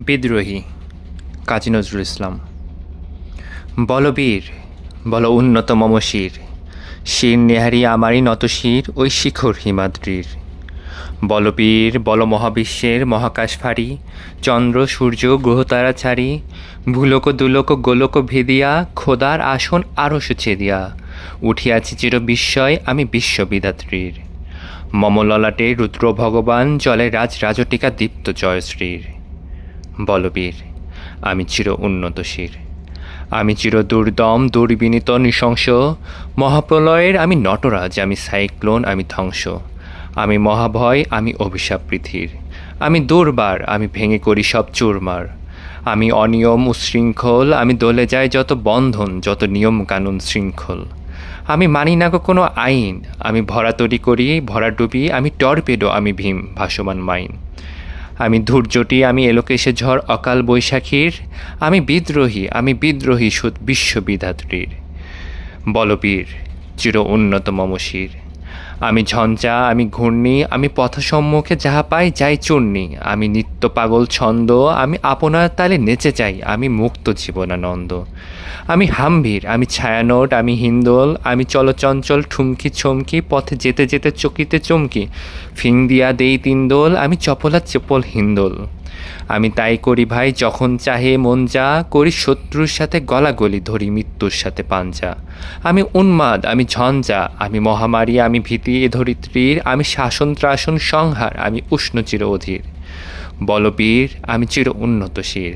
বিদ্রোহী কাজী নজরুল ইসলাম। বল বীর, বল উন্নত মম শির, শির নেহারি আমারই নত শির ওই শিখর হিমাদ্রির। বল বীর, বল মহাবিশ্বের মহাকাশ ফাড়ি, চন্দ্র সূর্য গ্রহতারা ছাড়ি, ভুলোক দুলোক গোলোক ভেদিয়া, খোদার আসন আরশ ছেদিয়া, উঠিয়াছি চির বিস্ময় আমি বিশ্ববিধাত্রীর। মম ললাটে রুদ্র ভগবান জলে রাজ রাজটিকা দীপ্ত জয়শ্রীর। বলবীর, আমি চির উন্নত শির, আমি চির দুর্দম দুর্বিনীত নৃশংস, মহাপ্রলয়ের আমি নটরাজ, আমি সাইক্লোন, আমি ধ্বংস, আমি মহাভয়, আমি অভিশাপ পৃথির, আমি দুর্বার, আমি ভেঙে করি সব চুরমার, আমি অনিয়ম উশৃঙ্খল, আমি দলে যাই যত বন্ধন, যত নিয়ম কানুন শৃঙ্খল, আমি মানি না গো কোনো আইন, আমি ভরা তরি করি ভরা ডুবি, আমি টর্পেডো, আমি ভীম ভাসমান মাইন, আমি ধূর্যটি, আমি এলোকেশে ঝড় অকাল বৈশাখীর, আমি বিদ্রোহী সুদ বিশ্ববিধাত্রীর। বলবীর, চির উন্নত মম শির, আমি ঝঞ্ঝা, আমি ঘূর্ণি, আমি পথসম্মুখে যাহা পাই যাই চূর্ণি, আমি নিত্য পাগল ছন্দ, আমি আপনার তালে নেচে যাই, আমি মুক্ত জীবনানন্দ, আমি হাম্ভির, আমি ছায়ানোট, আমি হিন্দোল, আমি চলচঞ্চল ঠুমকি ছমকি, পথে যেতে যেতে চকিতে চমকি, ফিং দিয়া দেই তিনদোল, আমি চপলা চপল হিন্দোল, আমি তাই করি ভাই যখন চাহে মন যা, করি শত্রুর সাথে গলাগলি, ধরি মৃত্যুর সাথে পাঞ্জা, আমি উন্মাদ, আমি ঝঞ্ঝা, আমি মহামারী, আমি ভীতি এ ধরিত্রীর, আমি শাসন ত্রাসন সংহার, আমি উষ্ণ চির অধীর। বলবীর, আমি চির উন্নত শির।